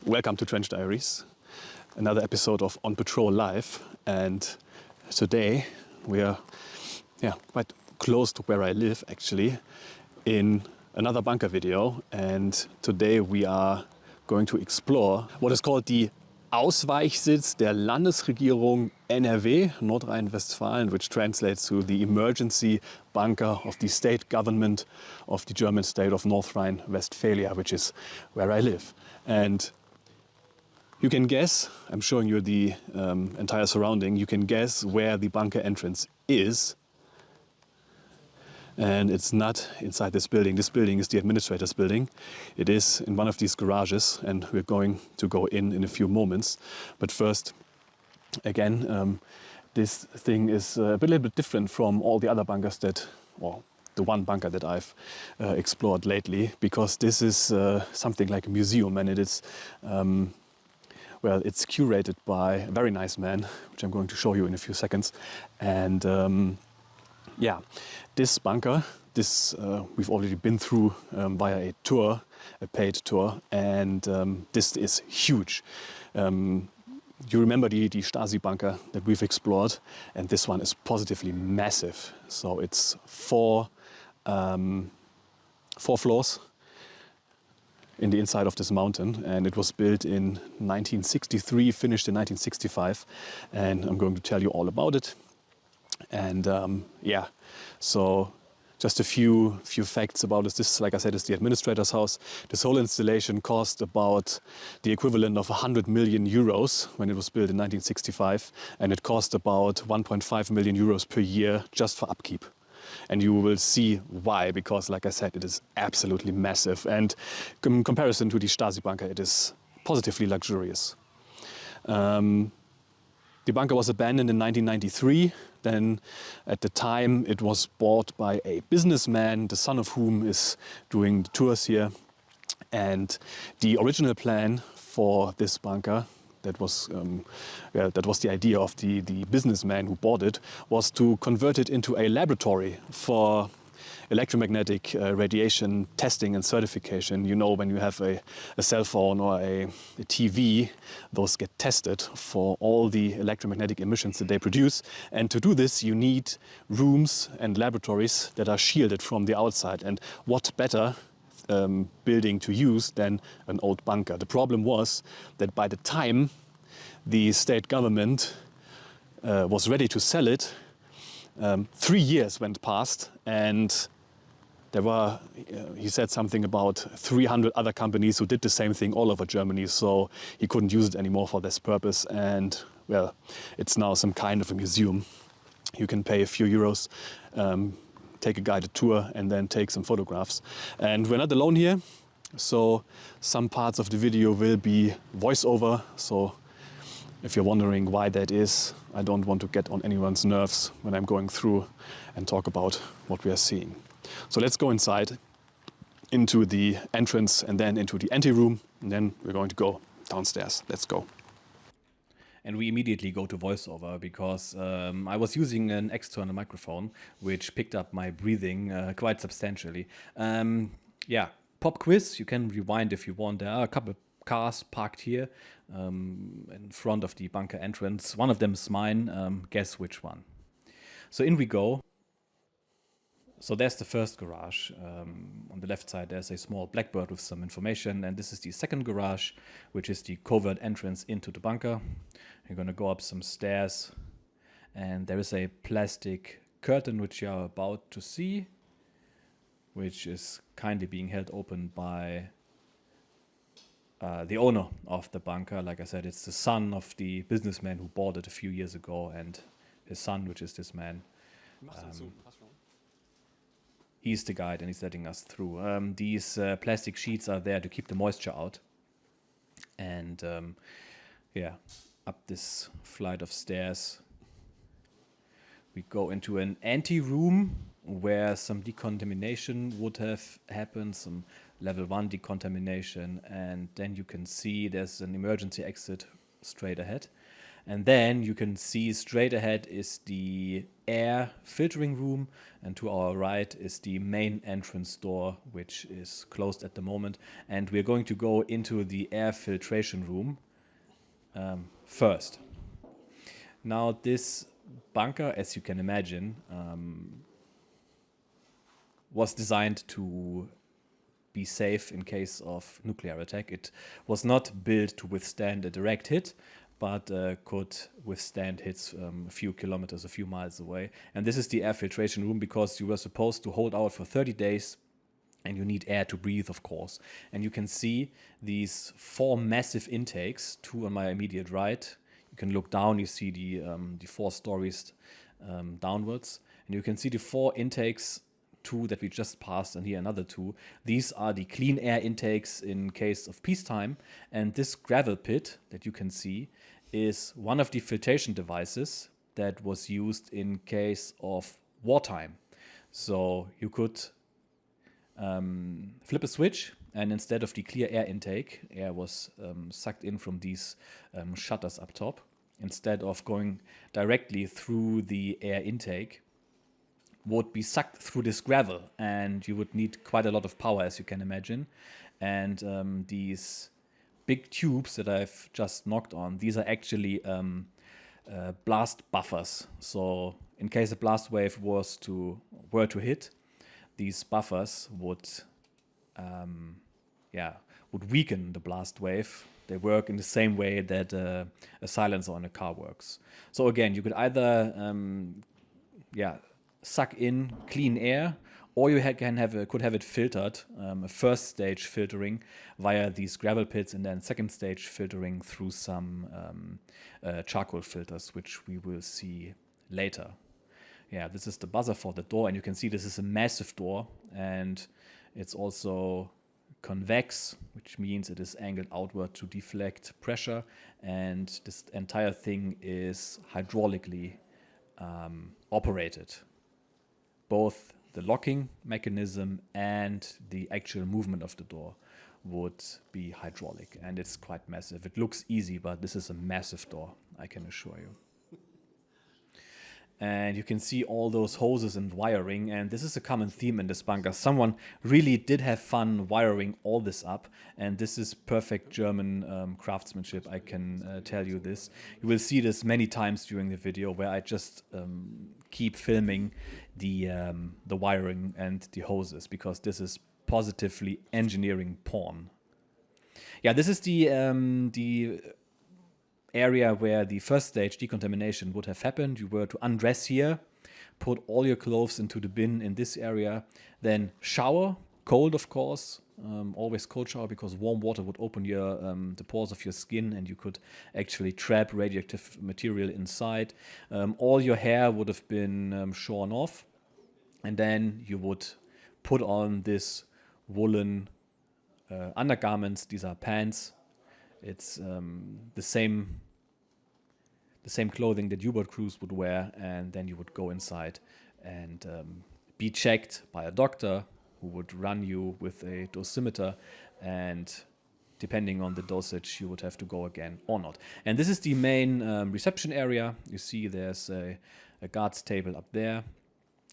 Welcome to Trench Diaries, another episode of On Patrol Live. And today we are quite close to where I live, actually, in another bunker video. And today we are going to explore what is called the Ausweichsitz der Landesregierung NRW, Northrhine-Westphalia, which translates to the emergency bunker of the state government of the German state of Northrhine-Westphalia, which is where I live. And you can guess, I'm showing you the entire surrounding, you can guess where the bunker entrance is. And it's not inside this building. This building is the administrator's building. It is in one of these garages, and we're going to go in a few moments. But first, again, this thing is a little bit different from all the other bunkers the one bunker that I've explored lately, because this is something like a museum, and it is, it's curated by a very nice man, which I'm going to show you in a few seconds. And this bunker, we've already been through via a paid tour, and this is huge. You remember the Stasi bunker that we've explored, and this one is positively massive. So it's four floors in the inside of this mountain, and it was built in 1963, finished in 1965, and I'm going to tell you all about it. And so just a few facts about this. This, like I said, is the administrator's house. This whole installation cost about the equivalent of 100 million euros when it was built in 1965, and it cost about 1.5 million euros per year just for upkeep. And you will see why, because, like I said, it is absolutely massive. And in comparison to the Stasi bunker, it is positively luxurious. The bunker was abandoned in 1993. Then at the time it was bought by a businessman, the son of whom is doing the tours here. And the original plan for this bunker, that was the idea of the businessman who bought it, was to convert it into a laboratory for electromagnetic radiation testing and certification. You know, when you have a cell phone or a TV, those get tested for all the electromagnetic emissions that they produce. And to do this, you need rooms and laboratories that are shielded from the outside. And what better building to use than an old bunker? The problem was that by the time the state government was ready to sell it, 3 years went past, and there were, he said something about 300 other companies who did the same thing all over Germany, so he couldn't use it anymore for this purpose. And, well, it's now some kind of a museum. You can pay a few euros, take a guided tour, and then take some photographs. And we're not alone here, so some parts of the video will be voiceover. So if you're wondering why that is, I don't want to get on anyone's nerves when I'm going through and talk about what we are seeing. So let's go inside into the entrance and then into the anteroom, and then we're going to go downstairs. Let's go. And we immediately go to voiceover because I was using an external microphone which picked up my breathing quite substantially. Pop quiz, you can rewind if you want. There are a couple of cars parked here in front of the bunker entrance. One of them is mine. Guess which one? So in we go. So there's the first garage. On the left side there's a small blackbird with some information, and this is the second garage, which is the covert entrance into the bunker. You're gonna go up some stairs, and there is a plastic curtain which you're about to see, which is kindly being held open by the owner of the bunker. Like I said, it's the son of the businessman who bought it a few years ago, and his son, which is this man, he's the guide, and he's letting us through. These plastic sheets are there to keep the moisture out. And up this flight of stairs, we go into an ante-room where some decontamination would have happened, some level 1 decontamination. And then you can see there's an emergency exit straight ahead. And then you can see straight ahead is the air filtering room, and to our right is the main entrance door, which is closed at the moment. And we're going to go into the air filtration room first. Now, this bunker, as you can imagine, was designed to be safe in case of nuclear attack. It was not built to withstand a direct hit, but could withstand hits a few kilometers, a few miles away. And this is the air filtration room because you were supposed to hold out for 30 days and you need air to breathe, of course. And you can see these 4 massive intakes, 2 on my immediate right. You can look down, you see the 4 stories downwards. And you can see the 4 intakes, 2 that we just passed and here another 2. These are the clean air intakes in case of peacetime. And this gravel pit that you can see is one of the filtration devices that was used in case of wartime. So you could flip a switch, and instead of the clear air intake, air was sucked in from these shutters up top. Instead of going directly through the air intake, would be sucked through this gravel, and you would need quite a lot of power, as you can imagine. And these big tubes that I've just knocked on, these are actually blast buffers. So in case a blast wave were to hit, these buffers would weaken the blast wave. They work in the same way that a silencer on a car works. So again, you could either suck in clean air, or you could have it filtered, a first stage filtering via these gravel pits, and then second stage filtering through some charcoal filters, which we will see later. Yeah, this is the buzzer for the door, and you can see this is a massive door, and it's also convex, which means it is angled outward to deflect pressure, and this entire thing is hydraulically operated. Both the locking mechanism and the actual movement of the door would be hydraulic, and it's quite massive. It looks easy, but this is a massive door, I can assure you. And you can see all those hoses and wiring, and this is a common theme in this bunker. Someone really did have fun wiring all this up, and this is perfect German craftsmanship, I can tell you this. You will see this many times during the video, where I just keep filming the wiring and the hoses, because this is positively engineering porn. Yeah, this is the area where the first stage decontamination would have happened. You were to undress here, put all your clothes into the bin in this area, then shower, cold of course, always cold shower, because warm water would open the pores of your skin and you could actually trap radioactive material inside. All your hair would have been shorn off, and then you would put on this woolen undergarments. These are pants. It's the same clothing that U-boat crews would wear, and then you would go inside and be checked by a doctor who would run you with a dosimeter, and depending on the dosage, you would have to go again or not. And this is the main reception area. You see there's a guard's table up there,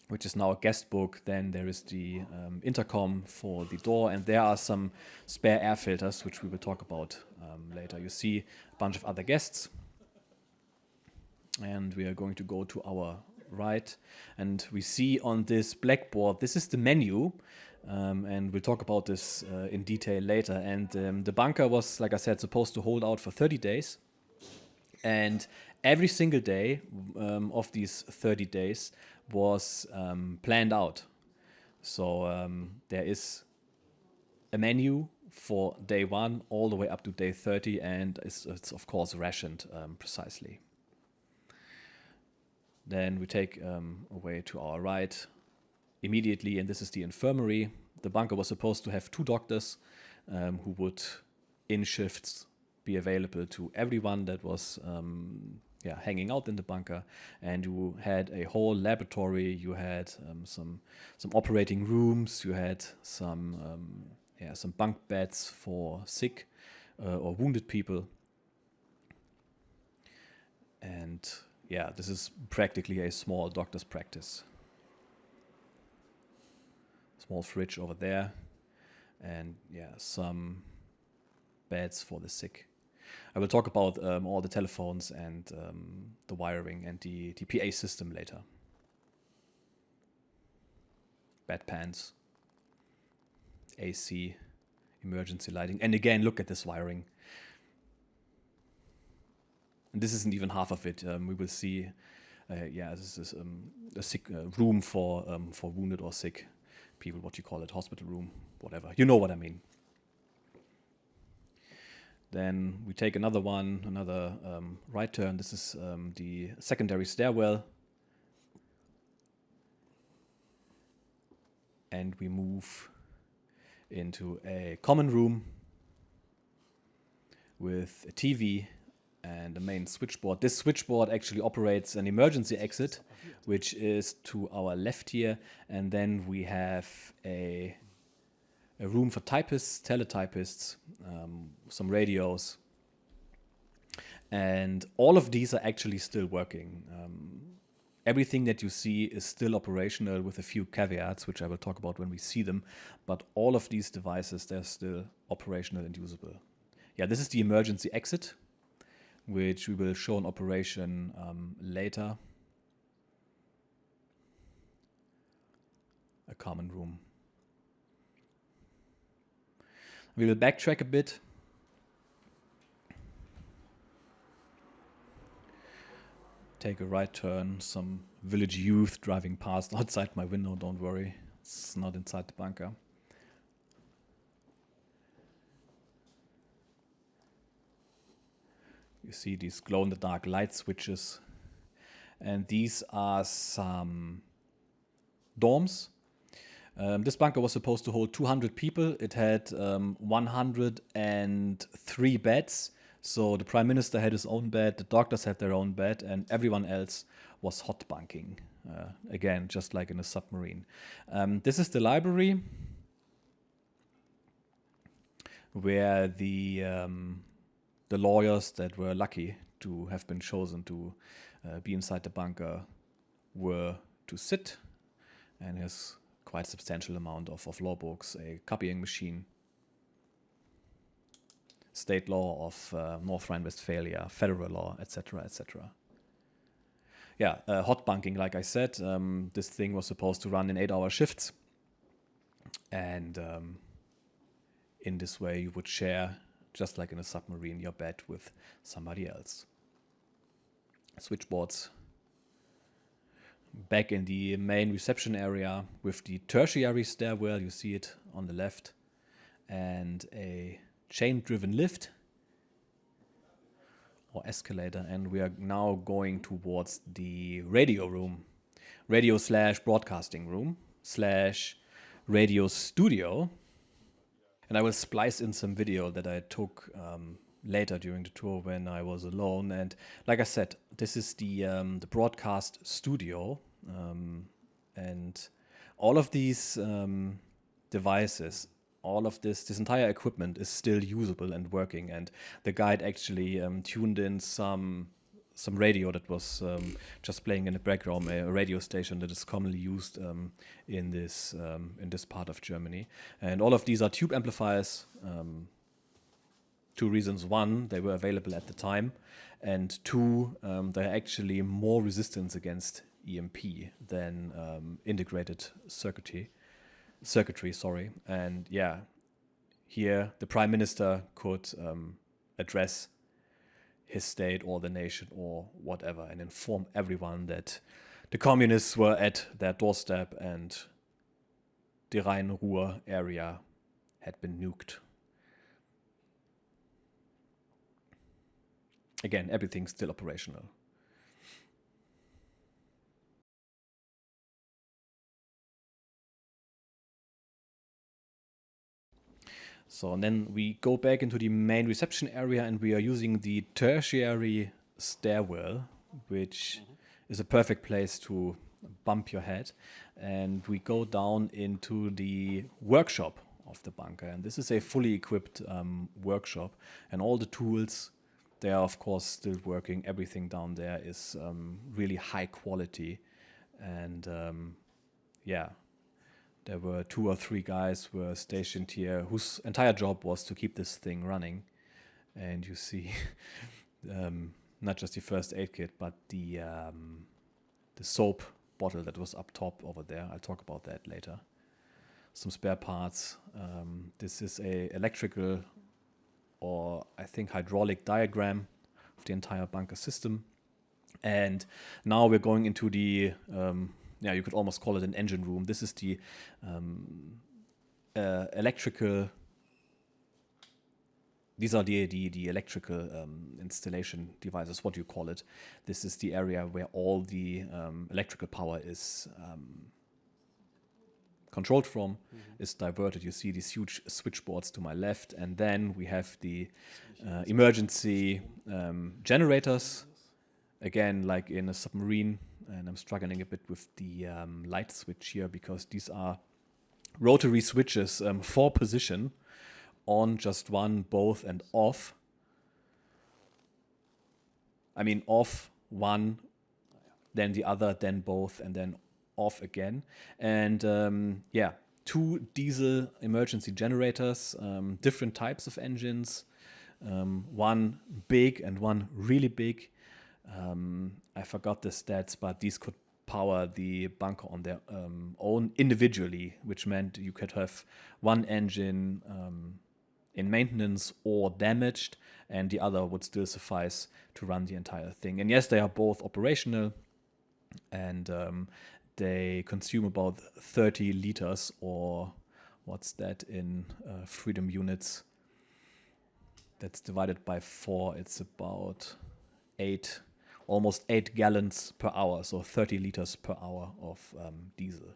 which is now a guest book. Then there is the intercom for the door, and there are some spare air filters, which we will talk about later. You see a bunch of other guests, and we are going to go to our right, and we see on this blackboard, this is the menu, and we'll talk about this in detail later. And the bunker was, like I said, supposed to hold out for 30 days, and every single day of these 30 days was planned out. So there is a menu for day 1 all the way up to day 30, and it's of course rationed precisely. Then we take away to our right immediately, and this is the infirmary. The bunker was supposed to have 2 doctors who would, in shifts, be available to everyone that was hanging out in the bunker. And you had a whole laboratory. You had some operating rooms. You had some bunk beds for sick or wounded people. And yeah, this is practically a small doctor's practice. Small fridge over there, and yeah, some beds for the sick. I will talk about all the telephones and the wiring and the PA system later. Bedpans, AC, emergency lighting, and again, look at this wiring. And this isn't even half of it. We will see. This is a sick room for wounded or sick people. What you call it, hospital room, whatever. You know what I mean. Then we take another right turn. This is the secondary stairwell. And we move into a common room with a TV and a main switchboard. This switchboard actually operates an emergency exit, which is to our left here. And then we have a room for typists, teletypists, some radios. And all of these are actually still working. Everything that you see is still operational with a few caveats, which I will talk about when we see them. But all of these devices, they're still operational and usable. Yeah, this is the emergency exit, which we will show in operation later. A common room. We will backtrack a bit. Take a right turn, some village youth driving past outside my window, don't worry. It's not inside the bunker. You see these glow-in-the-dark light switches. And these are some dorms. This bunker was supposed to hold 200 people. It had 103 beds. So the Prime Minister had his own bed, the doctors had their own bed, and everyone else was hot bunking. Again, just like in a submarine. This is the library where the lawyers that were lucky to have been chosen to be inside the bunker were to sit, and has quite a substantial amount of law books, a copying machine, state law of Northrhine-Westphalia, federal law, etc., etc. Yeah, hot bunking, like I said, this thing was supposed to run in 8-hour shifts, and in this way you would share, just like in a submarine, your bed with somebody else. Switchboards. Back in the main reception area with the tertiary stairwell, you see it on the left, and a chain-driven lift or escalator, and we are now going towards the radio room, radio/broadcasting room / radio studio. And I will splice in some video that I took later during the tour when I was alone. And like I said, this is the broadcast studio, and all of these devices, all of this entire equipment is still usable and working. And the guide actually tuned in some radio that was just playing in the background, a radio station that is commonly used in this part of Germany. And all of these are tube amplifiers. Two reasons: one, they were available at the time, and two, they're actually more resistance against EMP than integrated circuitry. And yeah, here the Prime Minister could address his state or the nation or whatever and inform everyone that the communists were at their doorstep and the Rhine-Ruhr area had been nuked. Again, everything's still operational. So and then we go back into the main reception area, and we are using the tertiary stairwell, which is a perfect place to bump your head. And we go down into the workshop of the bunker. And this is a fully equipped workshop, and all the tools they are of course still working. Everything down there is really high quality, and yeah, there were 2 or 3 guys were stationed here whose entire job was to keep this thing running. And you see not just the first aid kit, but the soap bottle that was up top over there. I'll talk about that later. Some spare parts. This is a electrical, or I think hydraulic diagram of the entire bunker system. And now we're going into the, you could almost call it an engine room. This is the electrical, these are the electrical installation devices, what do you call it? This is the area where all the electrical power is controlled from, is diverted. You see these huge switchboards to my left, and then we have the emergency generators, again like in a submarine. And I'm struggling a bit with the light switch here, because these are rotary switches for position, on, just one, both, and off. I mean off, one, then the other, then both, and then off again. And 2 diesel emergency generators, different types of engines, one big and one really big. I forgot the stats, but these could power the bunker on their own individually, which meant you could have one engine in maintenance or damaged, and the other would still suffice to run the entire thing. And yes, they are both operational, and they consume about 30 liters, or what's that in freedom units? That's divided by 4. It's about almost 8 gallons per hour, so 30 liters per hour of diesel.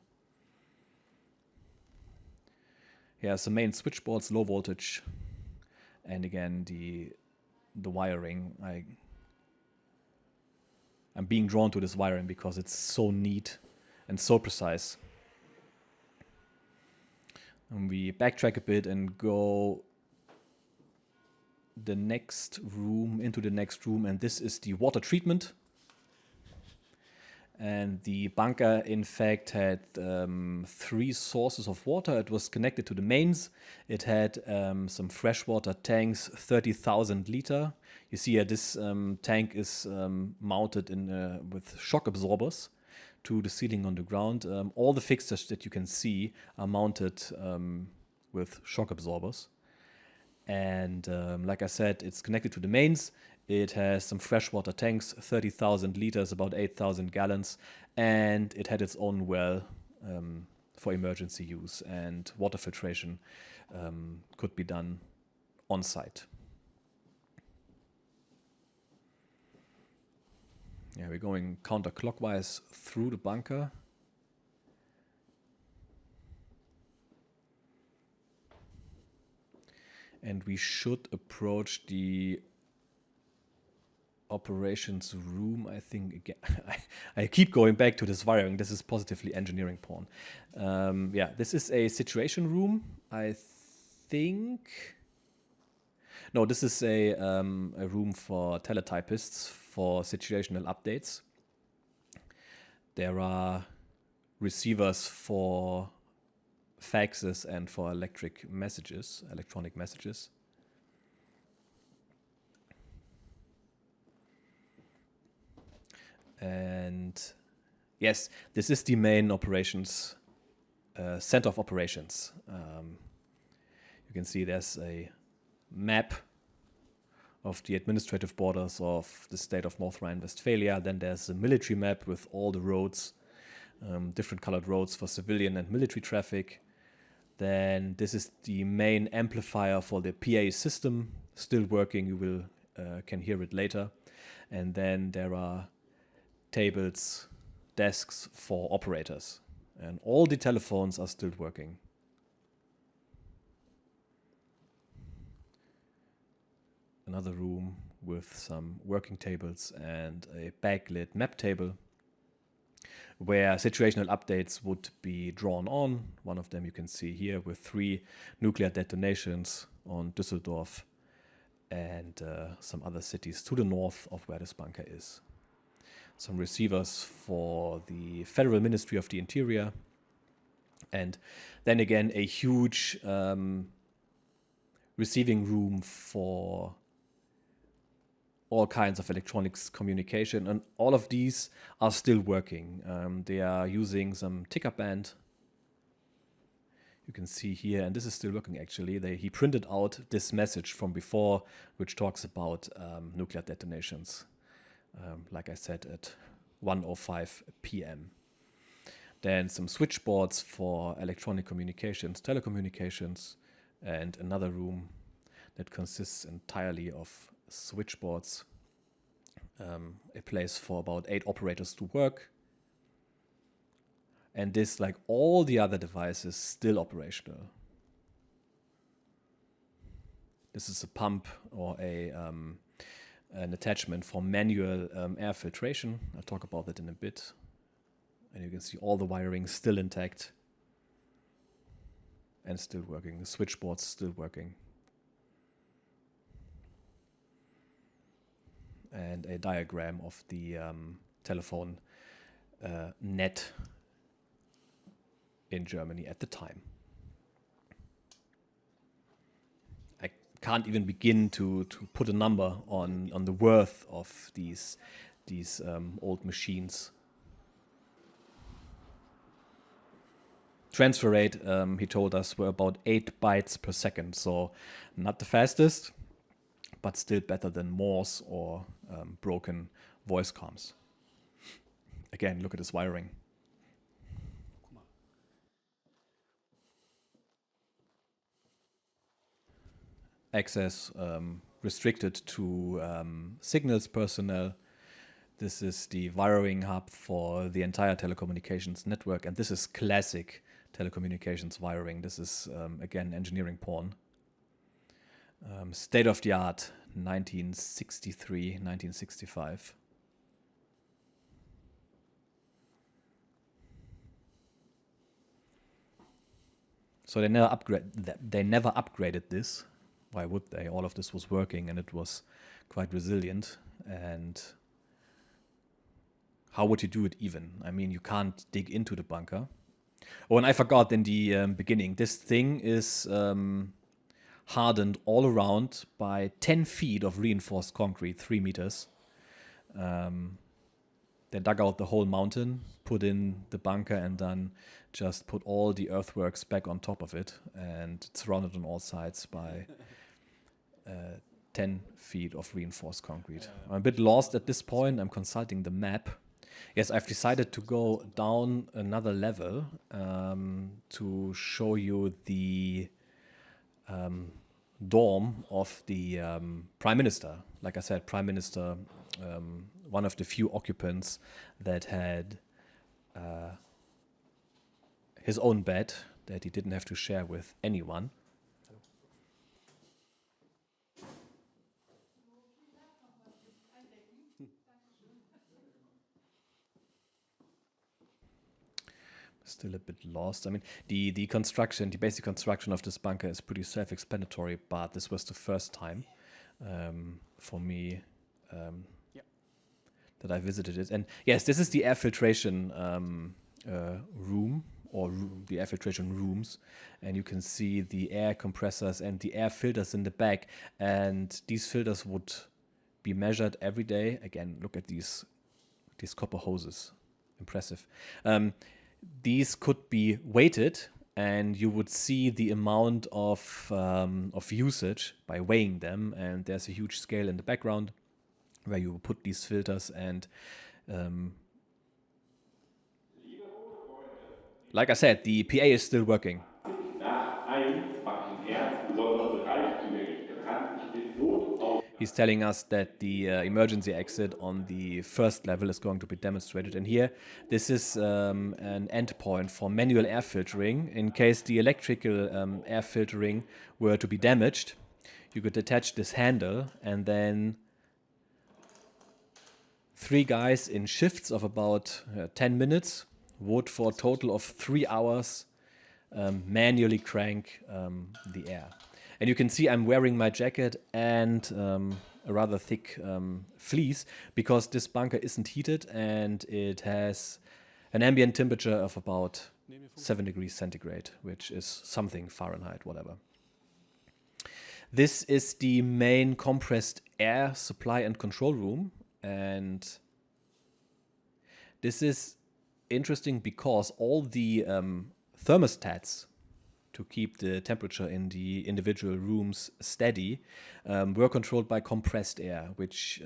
Here's the main switchboards, low voltage, and again the wiring. I'm being drawn to this wiring because it's so neat and so precise. And we backtrack a bit and go into the next room, and this is the water treatment. And the bunker, in fact, had 3 sources of water. It was connected to the mains. It had some freshwater tanks, 30,000 liter. You see here, this tank is mounted with shock absorbers to the ceiling on the ground. All the fixtures that you can see are mounted with shock absorbers. And like I said, it's connected to the mains. It has some freshwater tanks, 30,000 liters, about 8,000 gallons, and it had its own well for emergency use, and water filtration could be done on site. Yeah, we're going counterclockwise through the bunker. And we should approach the operations room, I think. Again, I keep going back to this wiring. This is positively engineering porn. This is a situation room, I think. No, this is a room for teletypists for situational updates. There are receivers for faxes and for electronic messages. And yes, this is the main operations, center of operations. You can see there's a map of the administrative borders of the state of Northrhine-Westphalia. Then there's a military map with all the roads, different colored roads for civilian and military traffic. Then this is the main amplifier for the PA system, still working. You can hear it later. And then there are tables, desks for operators, and all the telephones are still working. Another room with some working tables and a backlit map table where situational updates would be drawn on. One of them you can see here with 3 nuclear detonations on Düsseldorf and some other cities to the north of where this bunker is. Some receivers for the Federal Ministry of the Interior, and then again a huge receiving room for all kinds of electronics communication, and all of these are still working. They are using some ticker band. You can see here, and this is still working actually. He printed out this message from before, which talks about nuclear detonations, like I said, at 1:05 p.m. Then some switchboards for electronic communications, telecommunications, and another room that consists entirely of switchboards, a place for about 8 operators to work, and this, like all the other devices, still operational. This is a pump or an attachment for manual air filtration. I'll talk about that in a bit. And you can see all the wiring still intact and still working. The switchboard's still working. And a diagram of the telephone net in Germany at the time. I can't even begin to put a number on the worth of these old machines. Transfer rate, he told us, were about 8 bytes per second, so not the fastest, but still better than Morse or broken voice comms. Again, look at this wiring. Access restricted to signals personnel. This is the wiring hub for the entire telecommunications network, and this is classic telecommunications wiring. This is, again, engineering porn. State of the art, 1963, 1965. So they never upgraded this. Why would they? All of this was working and it was quite resilient. And how would you do it even? I mean, you can't dig into the bunker. Oh, and I forgot in the beginning, this thing is hardened all around by 10 feet of reinforced concrete, 3 meters. They dug out the whole mountain, put in the bunker, and then just put all the earthworks back on top of it. And it's surrounded on all sides by 10 feet of reinforced concrete. I'm a bit lost at this point. I'm consulting the map. Yes, I've decided to go down another level to show you the dorm of the Prime Minister. Like I said, Prime Minister, one of the few occupants that had his own bed that he didn't have to share with anyone. Still a bit lost. I mean, the construction, the basic construction of this bunker is pretty self-explanatory, but this was the first time for me that I visited it. And yes, this is the air filtration room, or the air filtration rooms, and you can see the air compressors and the air filters in the back, and these filters would be measured every day. Again, look at these copper hoses. Impressive. These could be weighted, and you would see the amount of usage by weighing them. And there's a huge scale in the background where you put these filters. And like I said, the PA is still working. He's telling us that the emergency exit on the first level is going to be demonstrated. And here, this is an endpoint for manual air filtering. In case the electrical air filtering were to be damaged, you could attach this handle, and then 3 guys in shifts of about 10 minutes would, for a total of 3 hours, manually crank the air. And you can see I'm wearing my jacket and a rather thick fleece because this bunker isn't heated and it has an ambient temperature of about 7 degrees centigrade, which is something Fahrenheit, whatever. This is the main compressed air supply and control room, and this is interesting because all the thermostats to keep the temperature in the individual rooms steady were controlled by compressed air, which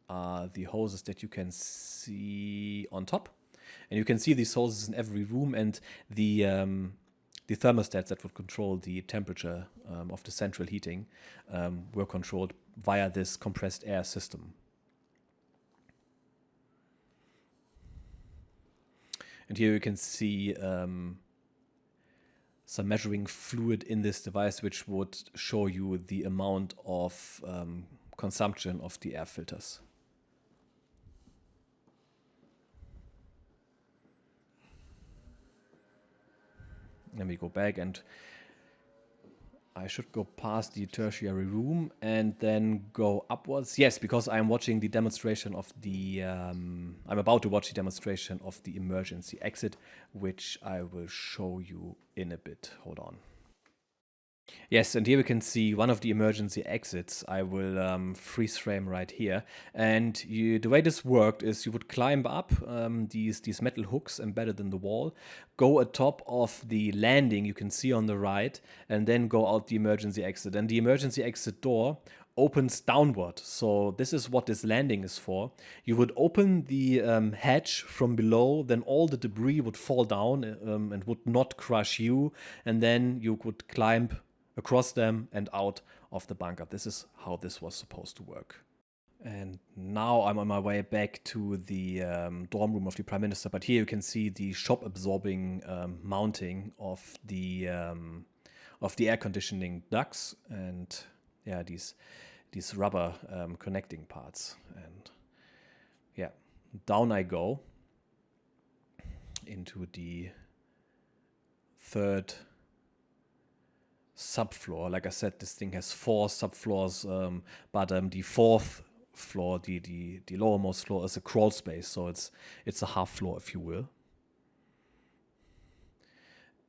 are the hoses that you can see on top. And you can see these hoses in every room, and the thermostats that would control the temperature of the central heating were controlled via this compressed air system. And here you can see some measuring fluid in this device, which would show you the amount of consumption of the air filters. Then we go back, and I should go past the tertiary room and then go upwards. Yes, because I'm watching the demonstration of the... I'm about to watch the demonstration of the emergency exit, which I will show you in a bit. Hold on. Yes, and here we can see one of the emergency exits. I will freeze frame right here. And the way this worked is you would climb up these metal hooks embedded in the wall, go atop of the landing you can see on the right, and then go out the emergency exit. And the emergency exit door opens downward. So this is what this landing is for. You would open the hatch from below, then all the debris would fall down and would not crush you. And then you could climb across them and out of the bunker. This is how this was supposed to work. And now I'm on my way back to the dorm room of the Prime Minister. But here you can see the shock-absorbing mounting of the air conditioning ducts, and yeah, these rubber connecting parts. And yeah, down I go into the third subfloor. Like I said, this thing has 4 subfloors, but the fourth floor, the lowermost floor, is a crawl space, so it's a half floor, if you will.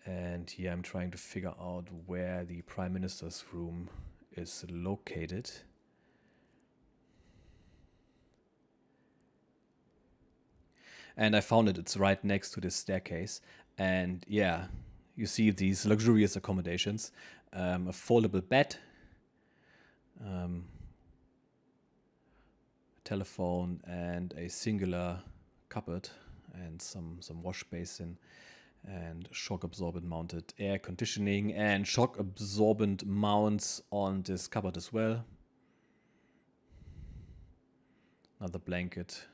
And here I'm trying to figure out where the Prime Minister's room is located. And I found it. It's right next to this staircase. And yeah, you see these luxurious accommodations. A foldable bed, a telephone, and a singular cupboard, and some wash basin, and shock absorbent mounted air conditioning, and shock absorbent mounts on this cupboard as well. Another blanket.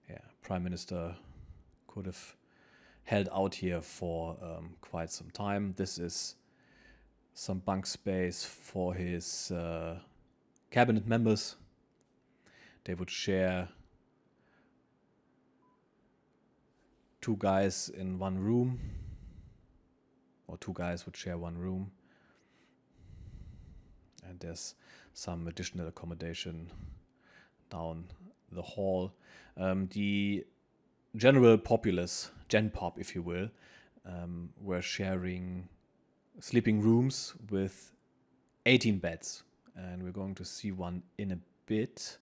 Yeah, Prime Minister could have held out here for quite some time. This is some bunk space for his cabinet members. They would share 2 guys in one room, or 2 guys would share one room. And there's some additional accommodation down the hall. The general populace, Gen Pop, if you will, were sharing sleeping rooms with 18 beds. And we're going to see one in a bit.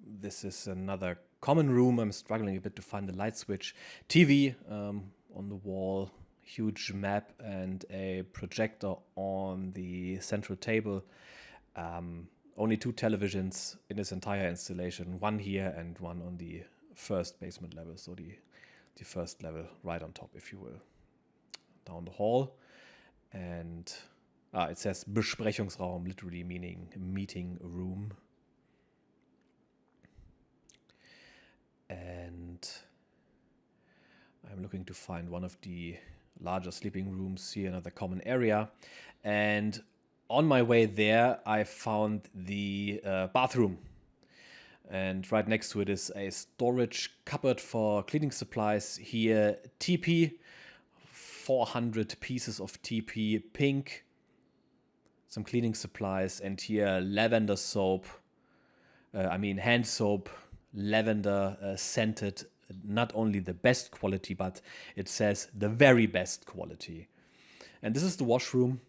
This is another common room. I'm struggling a bit to find the light switch. TV on the wall, huge map, and a projector on the central table. Only 2 televisions in this entire installation, one here and one on the first basement level, so the first level right on top, if you will. Down the hall, and it says Besprechungsraum, literally meaning meeting room. And I'm looking to find one of the larger sleeping rooms here, another common area. And on my way there, I found the bathroom. And right next to it is a storage cupboard for cleaning supplies. Here, TP, 400 pieces of TP, pink, some cleaning supplies, and here lavender soap, hand soap, lavender scented, not only the best quality, but it says the very best quality. And this is the washroom.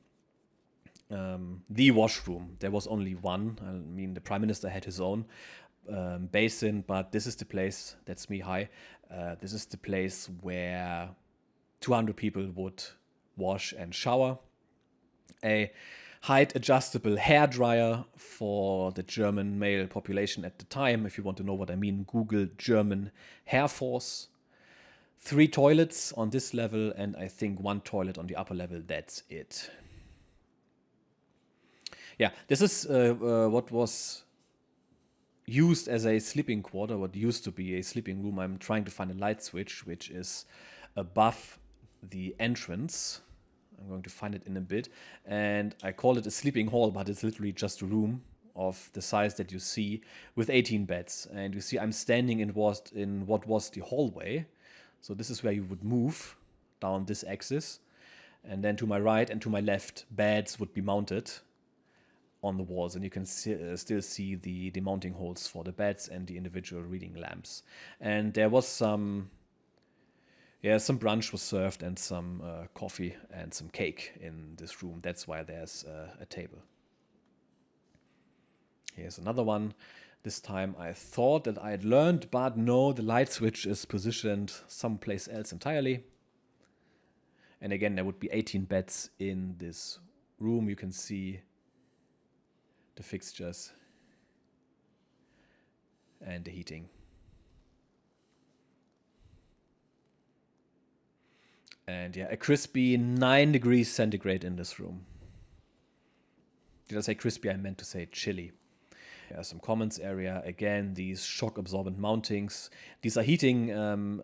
The washroom. There was only one. I mean, the Prime Minister had his own basin, but this is the place. That's me. Hi. This is the place where 200 people would wash and shower. A height adjustable hair dryer for the German male population at the time. If you want to know what I mean, Google German hair force. 3 toilets on this level, and I think 1 toilet on the upper level. That's it. Yeah, this is what was used as a sleeping quarter, what used to be a sleeping room. I'm trying to find a light switch, which is above the entrance. I'm going to find it in a bit. And I call it a sleeping hall, but it's literally just a room of the size that you see with 18 beds. And you see I'm standing in what was the hallway. So this is where you would move down this axis. And then to my right and to my left, beds would be mounted on the walls, and you can still see the mounting holes for the beds and the individual reading lamps. And there was some brunch was served and some coffee and some cake in this room. That's why there's a table. Here's another one. This time I thought that I had learned, but no, the light switch is positioned someplace else entirely. And again, there would be 18 beds in this room. You can see the fixtures and the heating. And yeah, a crispy 9 degrees centigrade in this room. Did I say crispy? I meant to say chilly. Some commons area. Again, these shock absorbent mountings. These are heating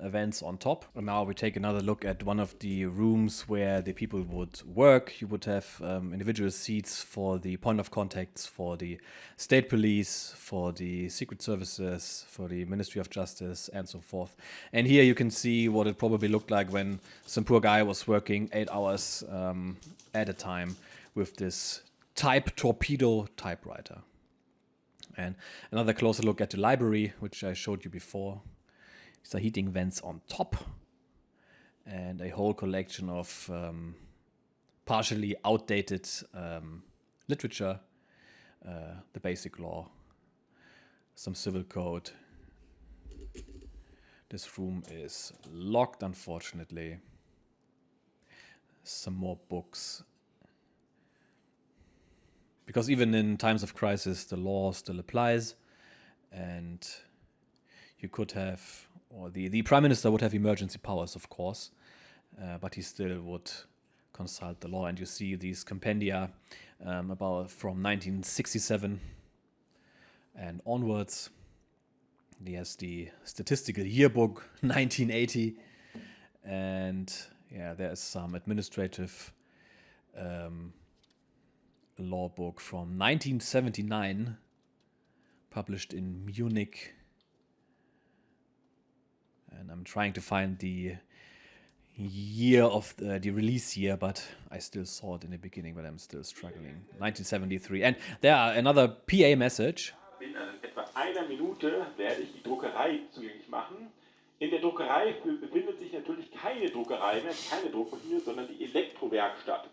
vents on top. And now we take another look at one of the rooms where the people would work. You would have individual seats for the point of contacts, for the state police, for the secret services, for the Ministry of Justice, and so forth. And here you can see what it probably looked like when some poor guy was working 8 hours at a time with this Type Torpedo typewriter. And another closer look at the library, which I showed you before. These are heating vents on top. And a whole collection of partially outdated literature. The basic law. Some civil code. This room is locked, unfortunately. Some more books. Because even in times of crisis, the law still applies, and you could have, or the Prime Minister would have emergency powers, of course, but he still would consult the law. And you see these compendia about from 1967 and onwards. There's the statistical yearbook, 1980, and yeah, there's some administrative law book from 1979, published in Munich. And I'm trying to find the year of the release year, but I still saw it in the beginning, but I'm still struggling. 1973. And there are another PA message. In etwa einer Minute werde ich die Druckerei zugänglich machen. In der Druckerei befindet sich natürlich keine Druckerei mehr, keine Druckmaschine, sondern die Elektrowerkstatt.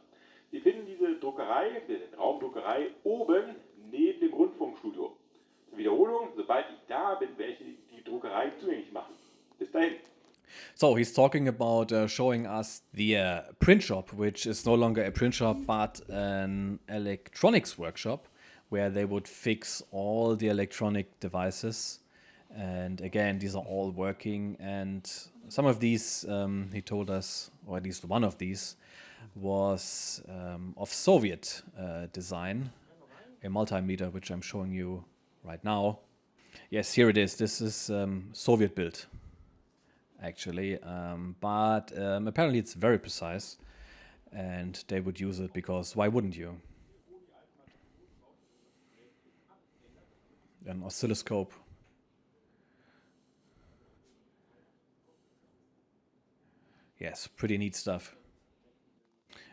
Sie finden diese Druckerei, die Raumdruckerei, oben neben dem Rundfunkstudio. Zur Wiederholung, sobald ich da bin, werde ich die Druckerei zugänglich machen. Bis dahin. So he's talking about showing us the print shop, which is no longer a print shop, but an electronics workshop, where they would fix all the electronic devices. And again, these are all working. And some of these, he told us, or at least one of these, was of Soviet design, a multimeter, which I'm showing you right now. Yes, here it is. This is Soviet built, actually, but apparently it's very precise, and they would use it because why wouldn't you? An oscilloscope yes, pretty neat stuff.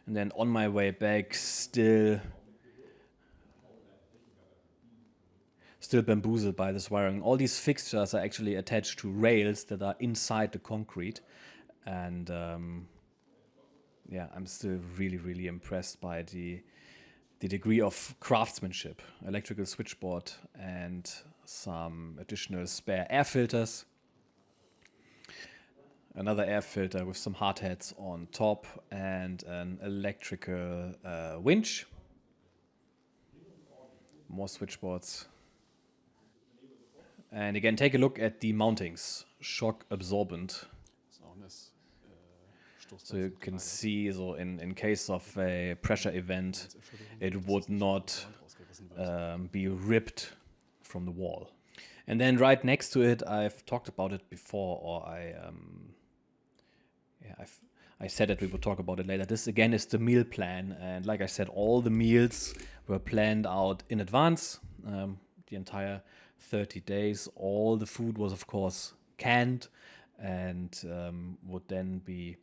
And then on my way back, still bamboozled by this wiring. All these fixtures are actually attached to rails that are inside the concrete. And yeah, I'm still really, really impressed by the degree of craftsmanship. Electrical switchboard and some additional spare air filters. Another air filter with some hard hats on top and an electrical winch. More switchboards. And again, take a look at the mountings. Shock absorbent. So you can see, so in case of a pressure event, it would not be ripped from the wall. And then right next to it, I've talked about it before, or I said that we would talk about it later. This again is the meal plan, and like I said, all the meals were planned out in advance. The entire 30 days, all the food was of course canned and would then be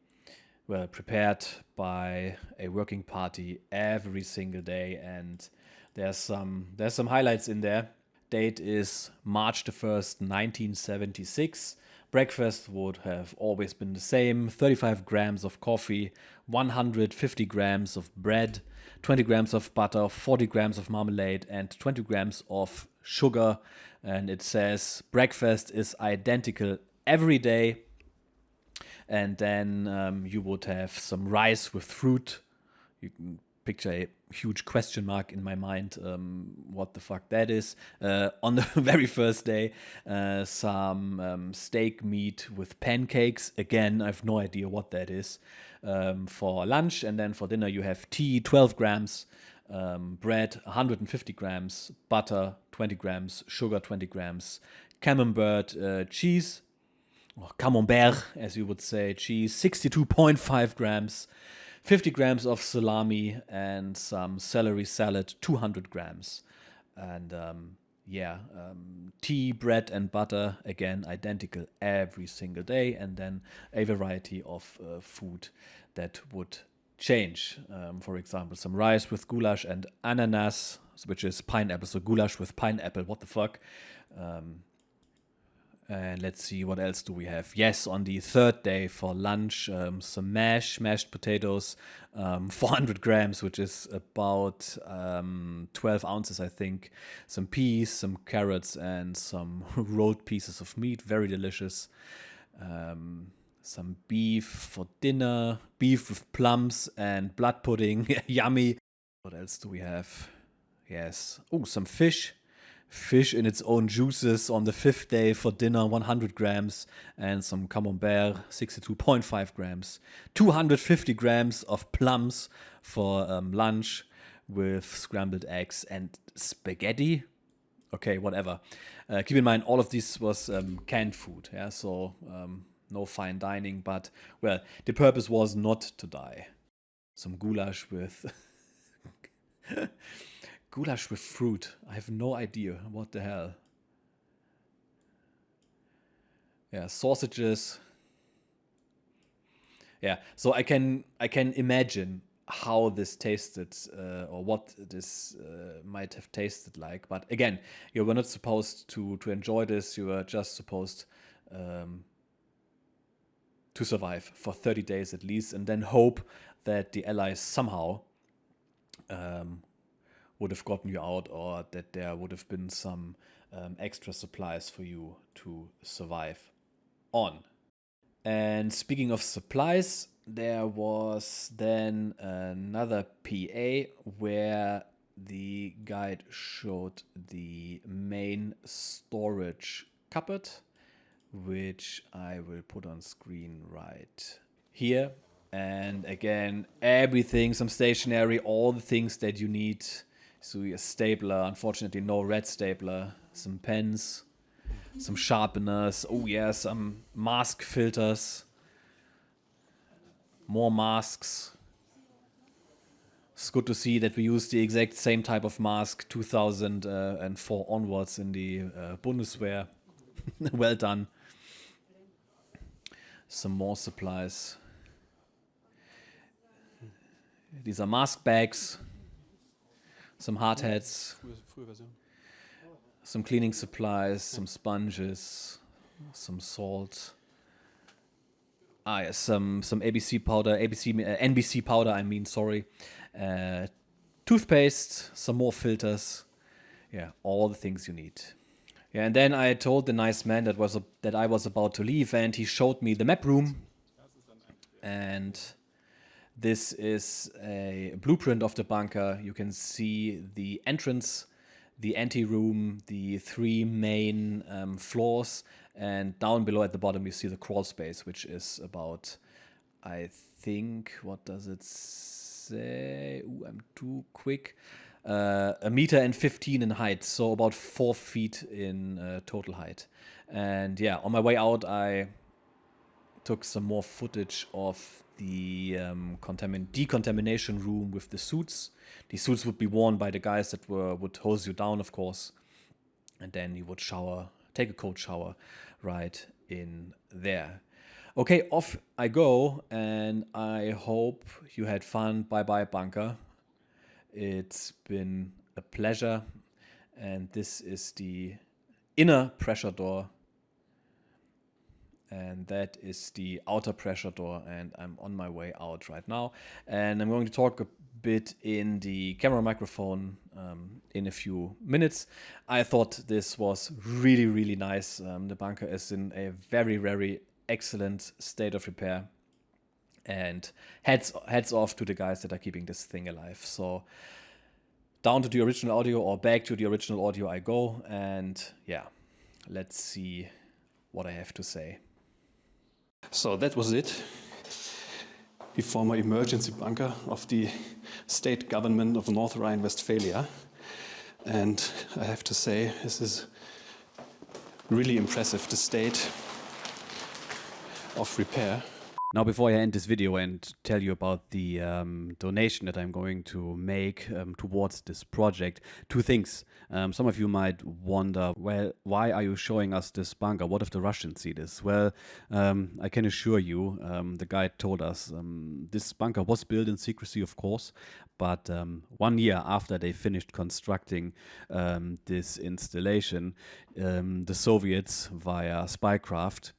prepared by a working party every single day. And there's some highlights in there. Date is March the 1st, 1976. Breakfast would have always been the same: 35 grams of coffee, 150 grams of bread, 20 grams of butter, 40 grams of marmalade, and 20 grams of sugar. And it says breakfast is identical every day. And then you would have some rice with fruit. You can picture a huge question mark in my mind, what the fuck that is. On the very first day, some steak meat with pancakes. Again, I have no idea what that is. For lunch, and then for dinner you have tea, 12 grams, bread, 150 grams, butter, 20 grams, sugar, 20 grams, camembert cheese, or camembert, as you would say, cheese, 62.5 grams, 50 grams of salami, and some celery salad, 200 grams. And tea, bread, and butter, again, identical every single day. And then a variety of food that would change. For example, some rice with goulash and ananas, which is pineapple. So goulash with pineapple, what the fuck? And let's see, what else do we have? Yes, on the third day for lunch, some mashed potatoes, 400 grams, which is about 12 ounces, I think. Some peas, some carrots, and some rolled pieces of meat. Very delicious. Some beef for dinner, beef with plums and blood pudding. Yummy. What else do we have? Yes. Oh, some fish. Fish in its own juices on the fifth day for dinner, 100 grams, and some camembert, 62.5 grams. 250 grams of plums for lunch with scrambled eggs and spaghetti. Okay, whatever. Keep in mind, all of this was canned food, yeah, so no fine dining, but, well, the purpose was not to die. Some goulash with... Goulash with fruit. I have no idea. What the hell? Yeah, sausages. Yeah, so I can imagine how this tasted, or what this might have tasted like. But again, you were not supposed to enjoy this. You were just supposed to survive for 30 days at least, and then hope that the Allies somehow would have gotten you out, or that there would have been some extra supplies for you to survive on. And speaking of supplies, there was then another PA where the guide showed the main storage cupboard, which I will put on screen right here. And again, everything, some stationery, all the things that you need. So a stapler, unfortunately no red stapler, some pens, some sharpeners, oh yeah, some mask filters, more masks. It's good to see that we use the exact same type of mask 2004 onwards in the Bundeswehr. Well done. Some more supplies. These are mask bags, some hard hats, some cleaning supplies, some sponges, some salt. Yes, some ABC powder, NBC powder. I mean, sorry. Toothpaste, some more filters. Yeah, all the things you need. Yeah, and then I told the nice man that I was about to leave, and he showed me the map room. And this is a blueprint of the bunker. You can see the entrance, the ante-room, the 3 main floors, and down below at the bottom you see the crawl space, which is about, I think, what does it say? Ooh, I'm too quick. 1.15 meters in height, so about 4 feet in total height. And yeah, on my way out, I took some more footage of the decontamination room with the suits. These suits would be worn by the guys that would hose you down, of course, and then you would take a cold shower right in there. Okay, off I go, and I hope you had fun. Bye-bye, bunker. It's been a pleasure, and this is the inner pressure door, and that is the outer pressure door, and I'm on my way out right now, and I'm going to talk a bit in the camera microphone in a few minutes. I thought this was really, really nice. The bunker is in a very, very excellent state of repair, and heads off to the guys that are keeping this thing alive. So down to the original audio, or back to the original audio I go, and yeah, let's see what I have to say. So that was it. The former emergency bunker of the state government of Northrhine-Westphalia. And I have to say, this is really impressive, the state of repair. Now, before I end this video and tell you about the donation that I'm going to make towards this project, 2 things. Some of you might wonder, well, why are you showing us this bunker? What if the Russians see this? Well, I can assure you, the guide told us, this bunker was built in secrecy, of course, but 1 year after they finished constructing this installation, the Soviets, via spycraft,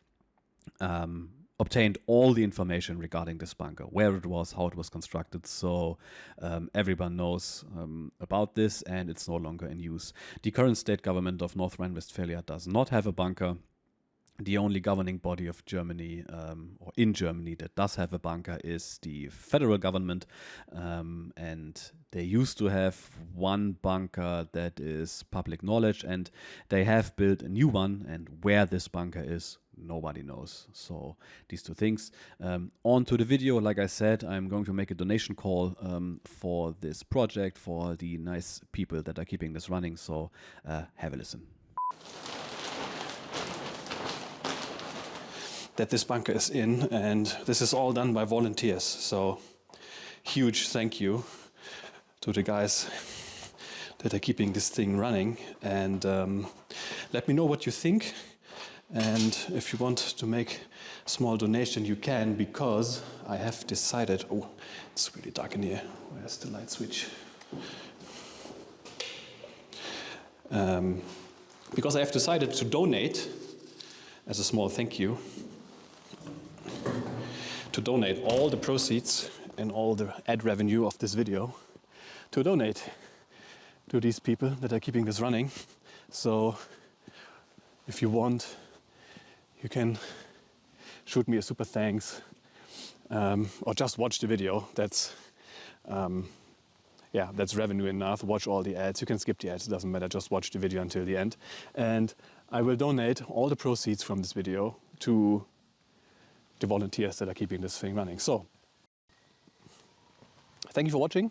obtained all the information regarding this bunker, where it was, how it was constructed, so everyone knows about this, and it's no longer in use. The current state government of Northrhine-Westphalia does not have a bunker. The only governing body of Germany, or in Germany, that does have a bunker is the federal government, and they used to have one bunker that is public knowledge, and they have built a new one, and where this bunker is, nobody knows. So these 2 things. On to the video. Like I said, I'm going to make a donation call for this project, for the nice people that are keeping this running, so have a listen. That this bunker is in, and this is all done by volunteers. So huge thank you to the guys that are keeping this thing running, and let me know what you think. And if you want to make a small donation, you can, because I have decided, oh, it's really dark in here. Where's the light switch? Because I have decided to donate, as a small thank you, to donate all the proceeds and all the ad revenue of this video, to donate to these people that are keeping this running. So if you want, you can shoot me a super thanks, or just watch the video. That's that's revenue enough. Watch all the ads. You can skip the ads, it doesn't matter. Just watch the video until the end. And I will donate all the proceeds from this video to the volunteers that are keeping this thing running. So, thank you for watching.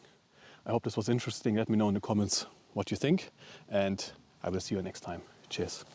I hope this was interesting. Let me know in the comments what you think, and I will see you next time. Cheers.